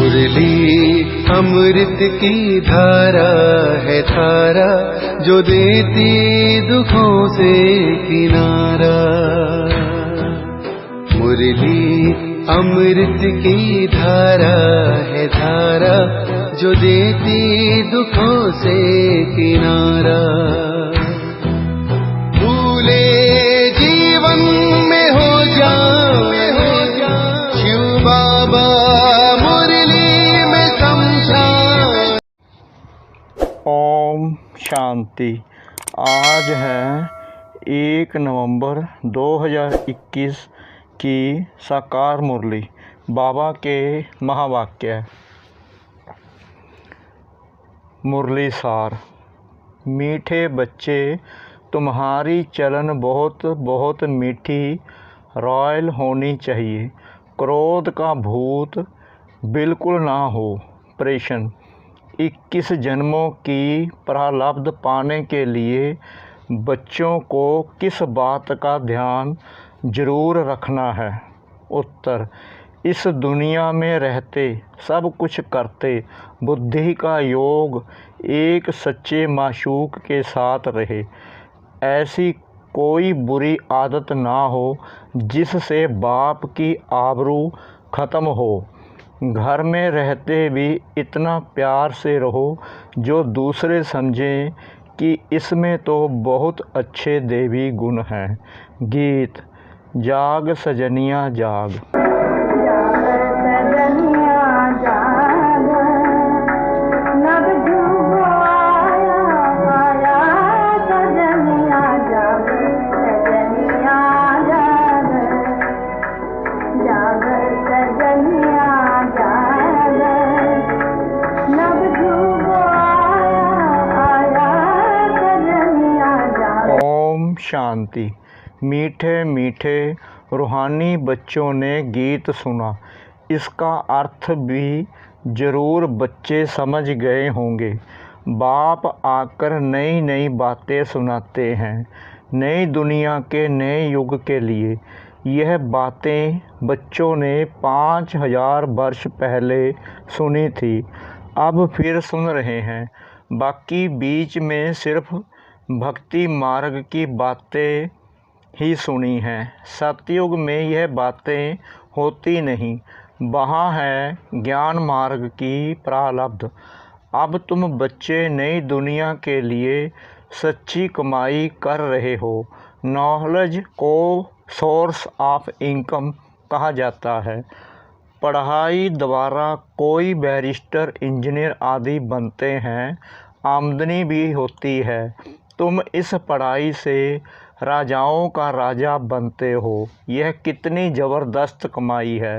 मुरली अमृत की धारा है धारा, जो देती दुखों से किनारा। मुरली अमृत की धारा है धारा, जो देती दुखों से किनारा। भूले जीवन में हो जाए शिव बाबा मुरली में समझाए। ओम शांति। आज है 1 नवंबर 2021 की साकार मुरली। बाबा के महावाक्य। मुरली सार। मीठे बच्चे, तुम्हारी चलन बहुत बहुत मीठी रॉयल होनी चाहिए। क्रोध का भूत बिल्कुल ना हो। प्रेषण। 21 जन्मों की प्रारब्ध पाने के लिए बच्चों को किस बात का ध्यान जरूर रखना है? उत्तर। इस दुनिया में रहते सब कुछ करते बुद्धि का योग एक सच्चे माशूक के साथ रहे। ऐसी कोई बुरी आदत ना हो जिससे बाप की आबरू ख़त्म हो। घर में रहते भी इतना प्यार से रहो जो दूसरे समझें कि इसमें तो बहुत अच्छे देवी गुण हैं। गीत। जाग सजनिया जाग। ओम शांति। मीठे मीठे रूहानी बच्चों ने गीत सुना। इसका अर्थ भी ज़रूर बच्चे समझ गए होंगे। बाप आकर नई नई बातें सुनाते हैं, नई दुनिया के नए युग के लिए। यह बातें बच्चों ने 5000 वर्ष पहले सुनी थी, अब फिर सुन रहे हैं। बाकी बीच में सिर्फ भक्ति मार्ग की बातें ही सुनी हैं। सतयुग में यह बातें होती नहीं, वहाँ है ज्ञान मार्ग की प्रारब्ध। अब तुम बच्चे नई दुनिया के लिए सच्ची कमाई कर रहे हो। नॉलेज को सोर्स ऑफ इनकम कहा जाता है। पढ़ाई द्वारा कोई बैरिस्टर, इंजीनियर आदि बनते हैं, आमदनी भी होती है। तुम इस पढ़ाई से राजाओं का राजा बनते हो। यह कितनी ज़बरदस्त कमाई है।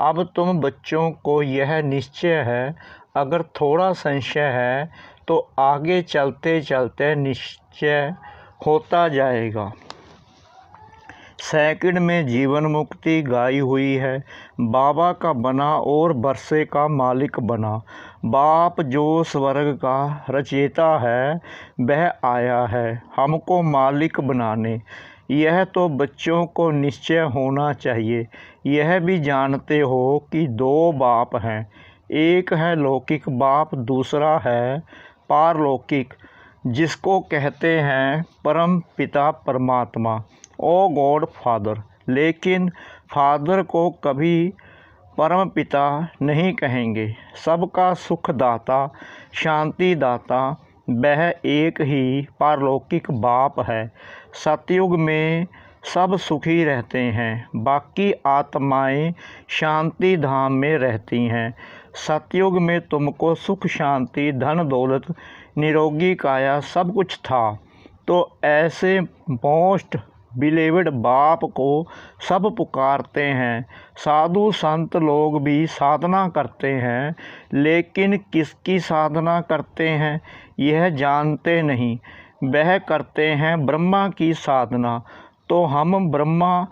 अब तुम बच्चों को यह निश्चय है, अगर थोड़ा संशय है तो आगे चलते चलते निश्चय होता जाएगा। सेकंड में जीवन मुक्ति गाई हुई है। बाबा का बना और वर्षे का मालिक बना। बाप जो स्वर्ग का रचयिता है वह आया है हमको मालिक बनाने। यह तो बच्चों को निश्चय होना चाहिए। यह भी जानते हो कि 2 बाप हैं, एक है लौकिक बाप, दूसरा है पारलौकिक, जिसको कहते हैं परम पिता परमात्मा, ओ गॉड फादर। लेकिन फादर को कभी परम पिता नहीं कहेंगे। सबका सुखदाता, शांतिदाता वह एक ही पारलौकिक बाप है। सतयुग में सब सुखी रहते हैं, बाकी आत्माएं शांति धाम में रहती हैं। सतयुग में तुमको सुख शांति धन दौलत निरोगी काया सब कुछ था, तो ऐसे मोस्ट बिलीवेड बाप को सब पुकारते हैं। साधु संत लोग भी साधना करते हैं, लेकिन किसकी साधना करते हैं यह जानते नहीं। वह करते हैं ब्रह्मा की साधना, तो हम ब्रह्मा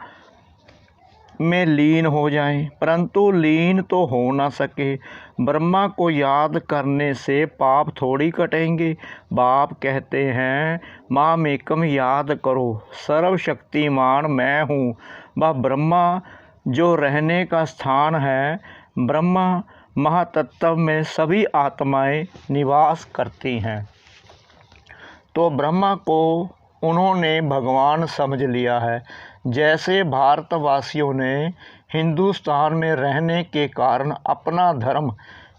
में लीन हो जाएं, परंतु लीन तो हो ना सके। ब्रह्मा को याद करने से पाप थोड़ी कटेंगे। बाप कहते हैं मामेकम याद करो, सर्वशक्तिमान मैं हूँ। वह ब्रह्मा जो रहने का स्थान है ब्रह्म महातत्व में सभी आत्माएं निवास करती हैं। तो ब्रह्मा को उन्होंने भगवान समझ लिया है। जैसे भारतवासियों ने हिंदुस्तान में रहने के कारण अपना धर्म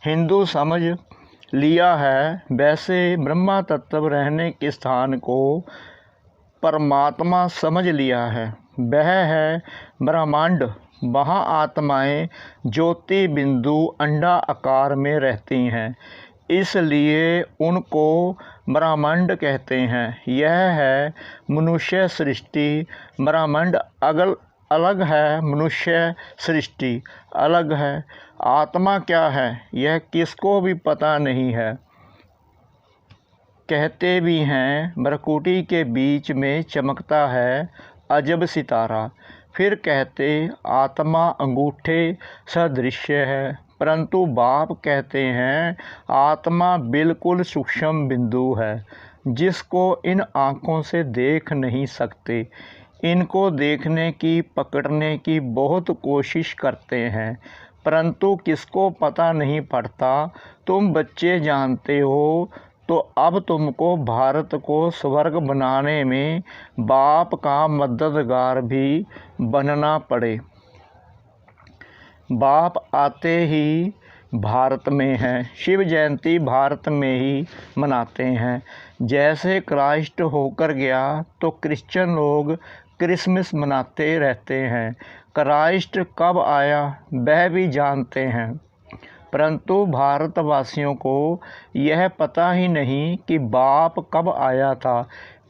हिंदू समझ लिया है, वैसे ब्रह्मा तत्व रहने के स्थान को परमात्मा समझ लिया है। वह है ब्रह्मांड। वहाँ आत्माएं ज्योति बिंदु अंडा आकार में रहती हैं, इसलिए उनको ब्रह्मांड कहते हैं। यह है मनुष्य सृष्टि। ब्रह्मांड अलग है, मनुष्य सृष्टि अलग है। आत्मा क्या है यह किसको भी पता नहीं है। कहते भी हैं भ्रकुटी के बीच में चमकता है अजब सितारा। फिर कहते आत्मा अंगूठे सदृश्य है, परंतु बाप कहते हैं आत्मा बिल्कुल सूक्ष्म बिंदु है, जिसको इन आँखों से देख नहीं सकते। इनको देखने की, पकड़ने की बहुत कोशिश करते हैं, परंतु किसको पता नहीं पड़ता। तुम बच्चे जानते हो, तो अब तुमको भारत को स्वर्ग बनाने में बाप का मददगार भी बनना पड़े। बाप आते ही भारत में है, शिव जयंती भारत में ही मनाते हैं। जैसे क्राइस्ट होकर गया तो क्रिश्चियन लोग क्रिसमस मनाते रहते हैं। क्राइस्ट कब आया वह भी जानते हैं, परंतु भारतवासियों को यह पता ही नहीं कि बाप कब आया था,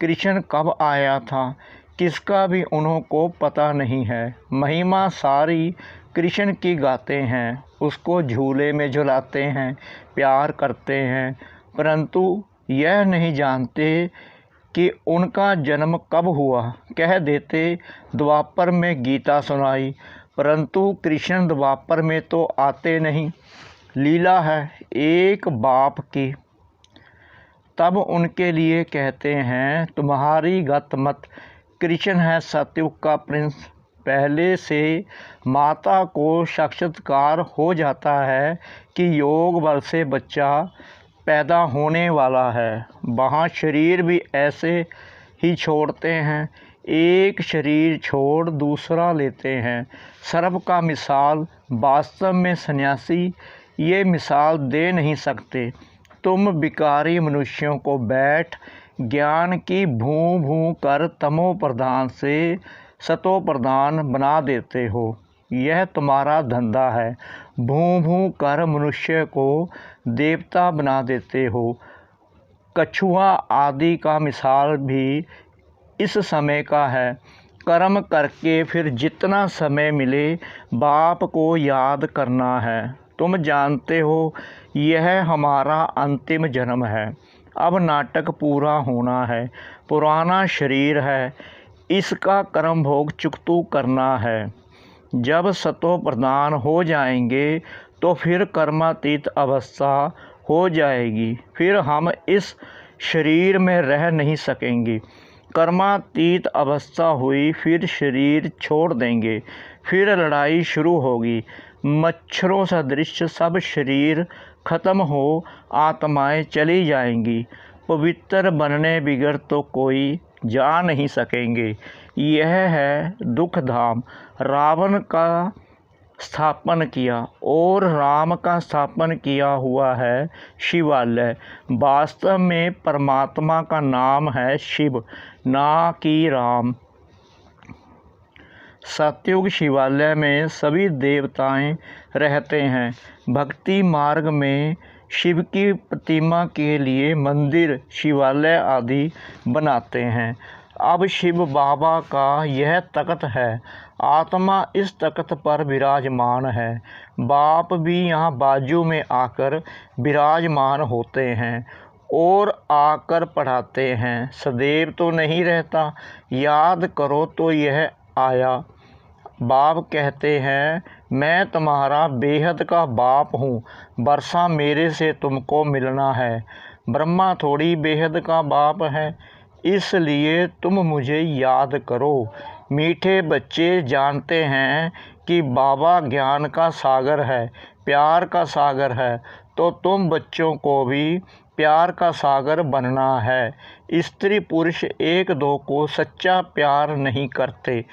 कृष्ण कब आया था, किसका भी उनको पता नहीं है। महिमा सारी कृष्ण की गाते हैं, उसको झूले में झुलाते हैं, प्यार करते हैं, परंतु यह नहीं जानते कि उनका जन्म कब हुआ। कह देते द्वापर में गीता सुनाई, परंतु कृष्ण द्वापर में तो आते नहीं। लीला है एक बाप की। तब उनके लिए कहते हैं तुम्हारी गत मत। कृष्ण है सतयुग का प्रिंस। पहले से माता को साक्षात्कार हो जाता है कि योग बल से बच्चा पैदा होने वाला है। वहाँ शरीर भी ऐसे ही छोड़ते हैं, एक शरीर छोड़ दूसरा लेते हैं। सर्प का मिसाल वास्तव में सन्यासी ये मिसाल दे नहीं सकते। तुम विकारी मनुष्यों को बैठ ज्ञान की भूं भूं कर तमो प्रधान से सतो प्रधान बना देते हो। यह तुम्हारा धंधा है। भूं भूं कर मनुष्य को देवता बना देते हो। कछुआ आदि का मिसाल भी इस समय का है। कर्म करके फिर जितना समय मिले बाप को याद करना है। तुम जानते हो यह हमारा अंतिम जन्म है। अब नाटक पूरा होना है। पुराना शरीर है, इसका कर्म भोग चुकतू करना है। जब सतो प्रधान हो जाएंगे तो फिर कर्मातीत अवस्था हो जाएगी। फिर हम इस शरीर में रह नहीं सकेंगे। कर्मातीत अवस्था हुई, फिर शरीर छोड़ देंगे, फिर लड़ाई शुरू होगी। मच्छरों सदृश सब शरीर खत्म हो आत्माएं चली जाएंगी। पवित्र बनने बिगड़ तो कोई जा नहीं सकेंगे। यह है दुख धाम। रावण का स्थापन किया और राम का स्थापन किया हुआ है शिवालय। वास्तव में परमात्मा का नाम है शिव, ना कि राम। सतयुग शिवालय में सभी देवताएं रहते हैं। भक्ति मार्ग में शिव की प्रतिमा के लिए मंदिर, शिवालय आदि बनाते हैं। अब शिव बाबा का यह तख्त है। आत्मा इस तख्त पर विराजमान है। बाप भी यहाँ बाजू में आकर विराजमान होते हैं और आकर पढ़ाते हैं। सदैव तो नहीं रहता, याद करो तो यह आया। बाप कहते हैं मैं तुम्हारा बेहद का बाप हूँ, वर्षा मेरे से तुमको मिलना है। ब्रह्मा थोड़ी बेहद का बाप है, इसलिए तुम मुझे याद करो। मीठे बच्चे जानते हैं कि बाबा ज्ञान का सागर है, प्यार का सागर है, तो तुम बच्चों को भी प्यार का सागर बनना है। स्त्री पुरुष एक दो को सच्चा प्यार नहीं करते,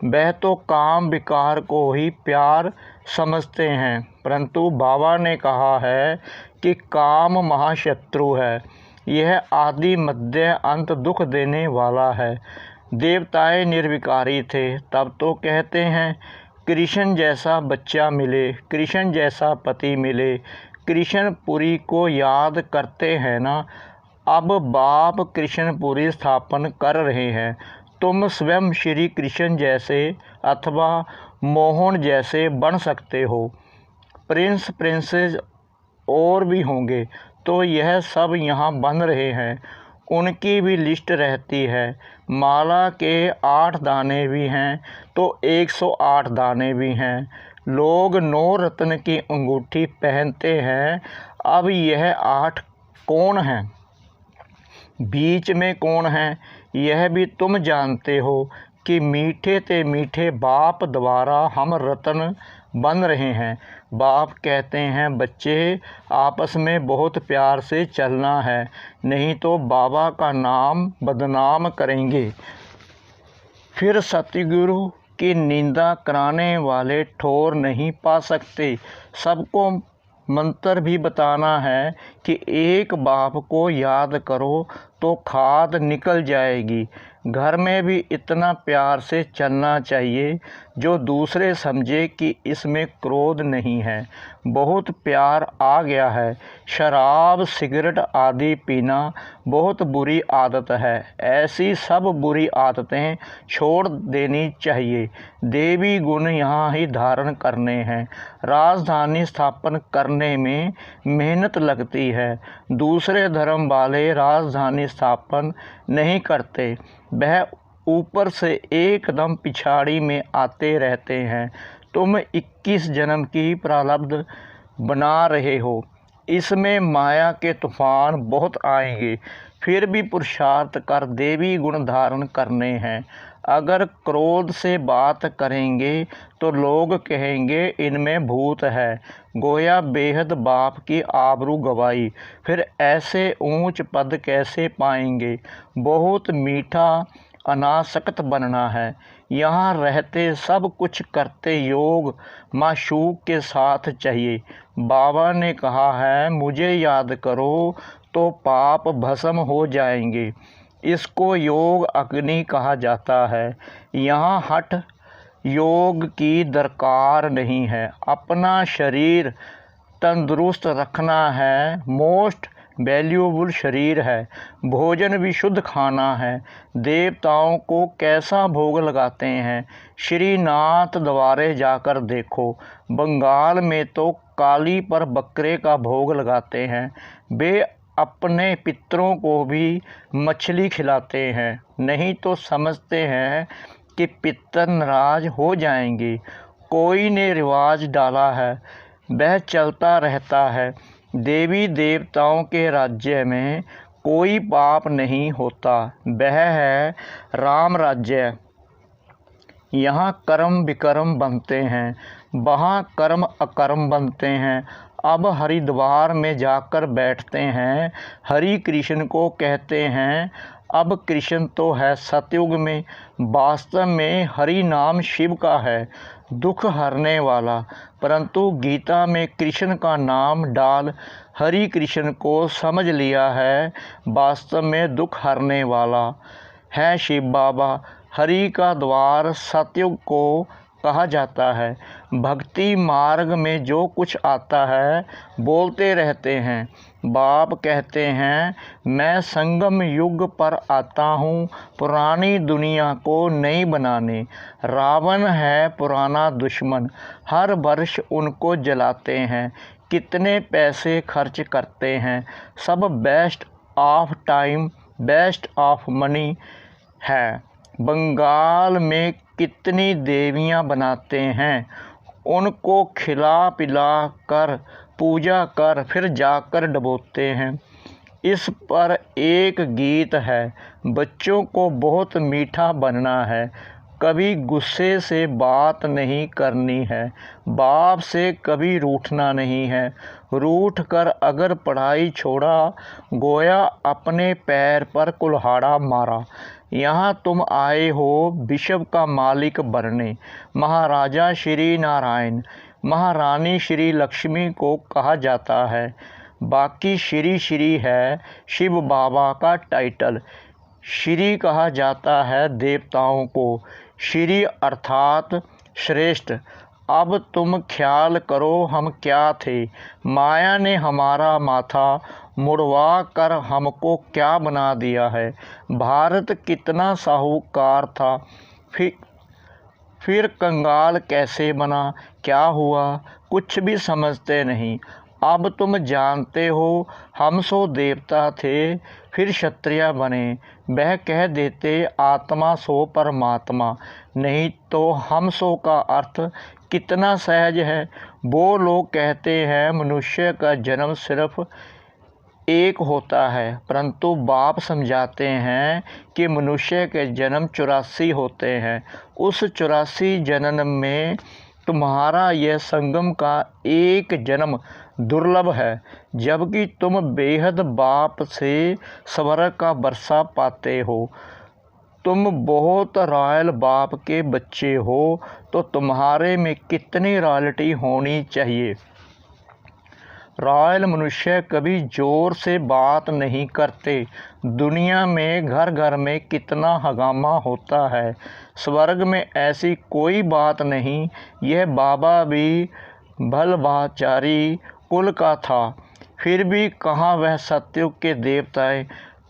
वह तो काम विकार को ही प्यार समझते हैं। परंतु बाबा ने कहा है कि काम महाशत्रु है, यह आदि मध्य अंत दुख देने वाला है। देवताएं निर्विकारी थे, तब तो कहते हैं कृष्ण जैसा बच्चा मिले, कृष्ण जैसा पति मिले। कृष्णपुरी को याद करते हैं ना। अब बाप कृष्णपुरी स्थापन कर रहे हैं। तुम स्वयं श्री कृष्ण जैसे अथवा मोहन जैसे बन सकते हो। प्रिंस प्रिंसेस और भी होंगे, तो यह सब यहाँ बन रहे हैं, उनकी भी लिस्ट रहती है। माला के 8 दाने भी हैं, तो 108 दाने भी हैं। लोग 9 रत्न की अंगूठी पहनते हैं। अब यह 8 कौन हैं, बीच में कौन है, यह भी तुम जानते हो कि मीठे ते मीठे बाप द्वारा हम रत्न बन रहे हैं। बाप कहते हैं बच्चे आपस में बहुत प्यार से चलना है, नहीं तो बाबा का नाम बदनाम करेंगे। फिर सतगुरु की निंदा कराने वाले ठोर नहीं पा सकते। सबको मंत्र भी बताना है कि एक बाप को याद करो तो खाद निकल जाएगी। घर में भी इतना प्यार से चलना चाहिए जो दूसरे समझे कि इसमें क्रोध नहीं है। बहुत प्यार आ गया है। शराब सिगरेट आदि पीना बहुत बुरी आदत है। ऐसी सब बुरी आदतें छोड़ देनी चाहिए। देवी गुण यहाँ ही धारण करने हैं। राजधानी स्थापन करने में मेहनत लगती है। दूसरे धर्म वाले राजधानी स्थापन नहीं करते, वह ऊपर से एकदम पिछाड़ी में आते रहते हैं। तुम 21 जन्म की प्रारब्ध बना रहे हो, इसमें माया के तूफान बहुत आएंगे, फिर भी पुरुषार्थ कर देवी गुण धारण करने हैं। अगर क्रोध से बात करेंगे तो लोग कहेंगे इनमें भूत है। गोया बेहद बाप की आबरू गवाई, फिर ऐसे ऊंच पद कैसे पाएंगे। बहुत मीठा अनासक्त बनना है। यहाँ रहते सब कुछ करते योग माशूक के साथ चाहिए। बाबा ने कहा है मुझे याद करो तो पाप भस्म हो जाएंगे। इसको योग अग्नि कहा जाता है। यहाँ हठ योग की दरकार नहीं है। अपना शरीर तंदुरुस्त रखना है। मोस्ट वैल्यूबल शरीर है। भोजन भी शुद्ध खाना है। देवताओं को कैसा भोग लगाते हैं, श्रीनाथ द्वारे जाकर देखो। बंगाल में तो काली पर बकरे का भोग लगाते हैं। वे अपने पितरों को भी मछली खिलाते हैं, नहीं तो समझते हैं कि पितर नाराज हो जाएंगे। कोई ने रिवाज डाला है, वह चलता रहता है। देवी देवताओं के राज्य में कोई पाप नहीं होता, वह है राम राज्य। यहाँ कर्म विकर्म बनते हैं, वहाँ कर्म अकर्म बनते हैं। अब हरिद्वार में जाकर बैठते हैं, हरि कृष्ण को कहते हैं। अब कृष्ण तो है सतयुग में, वास्तव में हरि नाम शिव का है, दुख हरने वाला। परंतु गीता में कृष्ण का नाम डाल हरि कृष्ण को समझ लिया है, वास्तव में दुख हरने वाला है शिव बाबा। हरि का द्वार सतयुग को कहा जाता है। भक्ति मार्ग में जो कुछ आता है बोलते रहते हैं। बाप कहते हैं मैं संगम युग पर आता हूँ पुरानी दुनिया को नई बनाने। रावण है पुराना दुश्मन, हर वर्ष उनको जलाते हैं। कितने पैसे खर्च करते हैं, सब best of time best of money है। बंगाल में कितनी देवियां बनाते हैं, उनको खिला पिला कर पूजा कर फिर जाकर डबोते हैं। इस पर एक गीत है, बच्चों को बहुत मीठा बनना है। कभी गुस्से से बात नहीं करनी है, बाप से कभी रूठना नहीं है। रूठ कर अगर पढ़ाई छोड़ा, गोया अपने पैर पर कुल्हाड़ा मारा। यहाँ तुम आए हो विश्व का मालिक बनने। महाराजा श्री नारायण, महारानी श्री लक्ष्मी को कहा जाता है। बाकी श्री श्री है शिव बाबा का टाइटल। श्री कहा जाता है देवताओं को, श्री अर्थात श्रेष्ठ। अब तुम ख्याल करो हम क्या थे, माया ने हमारा माथा मुड़वा कर हमको क्या बना दिया है। भारत कितना साहूकार था, फिर कंगाल कैसे बना, क्या हुआ, कुछ भी समझते नहीं। अब तुम जानते हो हम सो देवता थे, फिर क्षत्रिय बने। वह कह देते आत्मा सो परमात्मा, नहीं तो हम सो का अर्थ कितना सहज है। वो लोग कहते हैं मनुष्य का जन्म सिर्फ एक होता है, परंतु बाप समझाते हैं कि मनुष्य के जन्म 84 होते हैं। उस 84 जन्म में तुम्हारा यह संगम का एक जन्म दुर्लभ है, जबकि तुम बेहद बाप से स्वर्ग का बरसा पाते हो। तुम बहुत रॉयल बाप के बच्चे हो, तो तुम्हारे में कितनी रॉयल्टी होनी चाहिए। रॉयल मनुष्य कभी ज़ोर से बात नहीं करते। दुनिया में घर घर में कितना हंगामा होता है, स्वर्ग में ऐसी कोई बात नहीं। यह बाबा भी भलभाचारी कुल का था, फिर भी कहाँ वह सतयुग के देवताएं,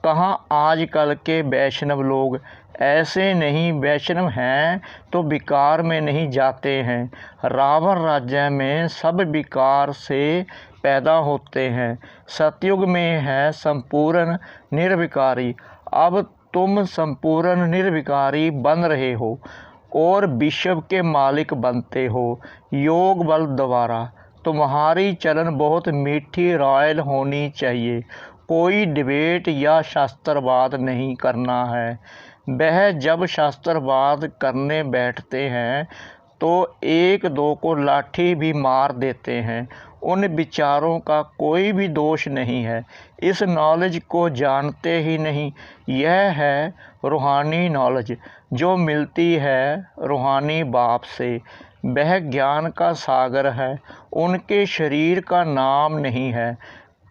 कहाँ आजकल के वैष्णव लोग। ऐसे नहीं, वैष्णव हैं तो विकार में नहीं जाते हैं। रावण राज्य में सब विकार से पैदा होते हैं, सतयुग में है संपूर्ण निर्विकारी। अब तुम संपूर्ण निर्विकारी बन रहे हो और विश्व के मालिक बनते हो योग बल द्वारा। तुम्हारी चलन बहुत मीठी रॉयल होनी चाहिए। कोई डिबेट या शास्त्रवाद नहीं करना है। वह जब शास्त्रवाद करने बैठते हैं तो एक दो को लाठी भी मार देते हैं। उन विचारों का कोई भी दोष नहीं है, इस नॉलेज को जानते ही नहीं। यह है रूहानी नॉलेज जो मिलती है रूहानी बाप से। वह ज्ञान का सागर है, उनके शरीर का नाम नहीं है।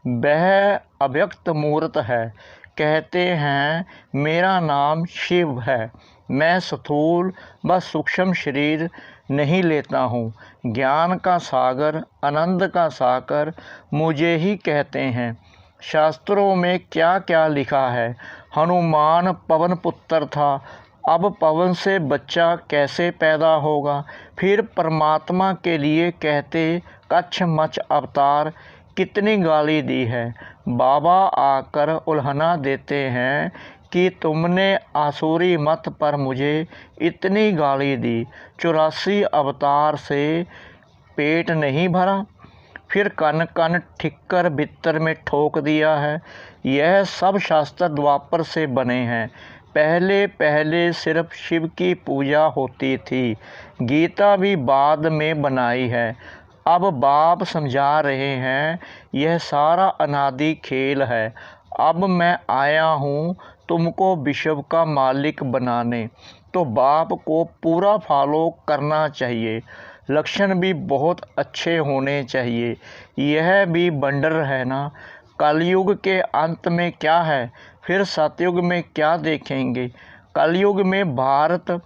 वह अव्यक्त मूर्त है। कहते हैं मेरा नाम शिव है। मैं स्थूल व सूक्ष्म शरीर नहीं लेता हूँ। ज्ञान का सागर, आनंद का सागर मुझे ही कहते हैं। शास्त्रों में क्या क्या लिखा है। हनुमान पवन पुत्र था, अब पवन से बच्चा कैसे पैदा होगा। फिर परमात्मा के लिए कहते कच्छ मच्छ अवतार, कितनी गाली दी है। बाबा आकर उल्हना देते हैं कि तुमने आसुरी मत पर मुझे इतनी गाली दी, 84 अवतार से पेट नहीं भरा। फिर कन कन ठिक्कर भीतर में ठोक दिया है। यह सब शास्त्र द्वापर से बने हैं। पहले पहले सिर्फ शिव की पूजा होती थी, गीता भी बाद में बनाई है। अब बाप समझा रहे हैं यह सारा अनादि खेल है। अब मैं आया हूँ तुमको विश्व का मालिक बनाने, तो बाप को पूरा फॉलो करना चाहिए। लक्षण भी बहुत अच्छे होने चाहिए। यह भी बंडर है ना। कलयुग के अंत में क्या है, फिर सतयुग में क्या देखेंगे। कलयुग में भारत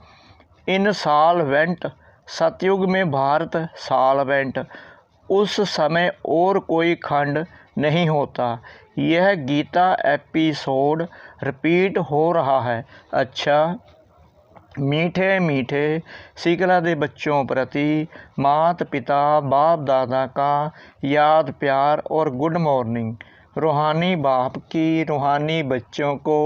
इनसॉल्वेंट, सतयुग में भारत सॉल्वेंट। उस समय और कोई खंड नहीं होता। यह गीता एपिसोड रिपीट हो रहा है। अच्छा, मीठे मीठे सिकला दे बच्चों प्रति माता पिता बाप दादा का याद प्यार और गुड मॉर्निंग। रूहानी बाप की रूहानी बच्चों को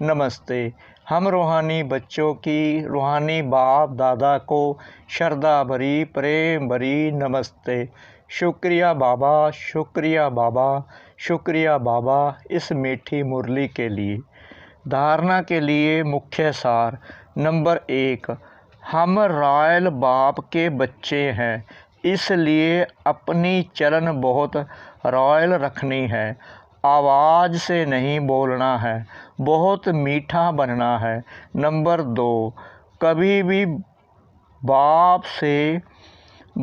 नमस्ते। हम रूहानी बच्चों की रूहानी बाप दादा को श्रद्धा भरी प्रेम भरी नमस्ते। शुक्रिया बाबा, शुक्रिया बाबा, शुक्रिया बाबा इस मीठी मुरली के लिए। धारणा के लिए मुख्य सार। नंबर 1, हम रॉयल बाप के बच्चे हैं, इसलिए अपनी चलन बहुत रॉयल रखनी है। आवाज़ से नहीं बोलना है, बहुत मीठा बनना है। नंबर 2, कभी भी बाप से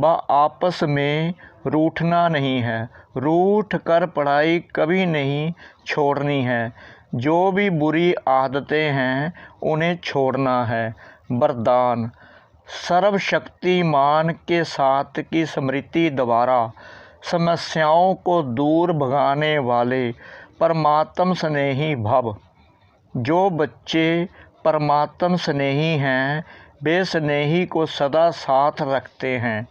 आपस में रूठना नहीं है। रूठ कर पढ़ाई कभी नहीं छोड़नी है। जो भी बुरी आदतें हैं उन्हें छोड़ना है। वरदान, सर्वशक्तिमान के साथ की स्मृति द्वारा समस्याओं को दूर भगाने वाले परमात्म स्नेही भव। जो बच्चे परमात्म स्नेही हैं वे स्नेही को सदा साथ रखते हैं,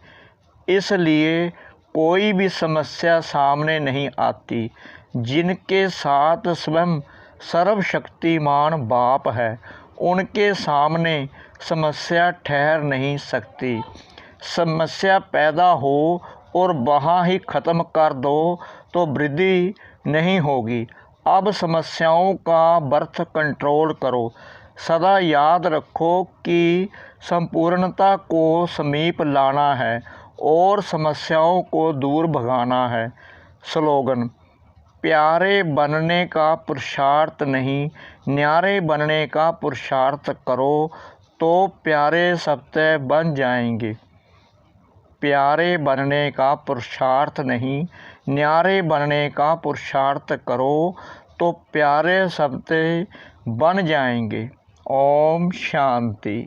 इसलिए कोई भी समस्या सामने नहीं आती। जिनके साथ स्वयं सर्वशक्तिमान बाप है उनके सामने समस्या ठहर नहीं सकती। समस्या पैदा हो और वहाँ ही ख़त्म कर दो तो वृद्धि नहीं होगी। अब समस्याओं का बर्थ कंट्रोल करो। सदा याद रखो कि संपूर्णता को समीप लाना है और समस्याओं को दूर भगाना है। स्लोगन, प्यारे बनने का पुरुषार्थ नहीं, न्यारे बनने का पुरुषार्थ करो तो प्यारे सबसे बन जाएंगे। प्यारे बनने का पुरुषार्थ नहीं, न्यारे बनने का पुरुषार्थ करो तो प्यारे सबसे बन जाएंगे। ओम शांति।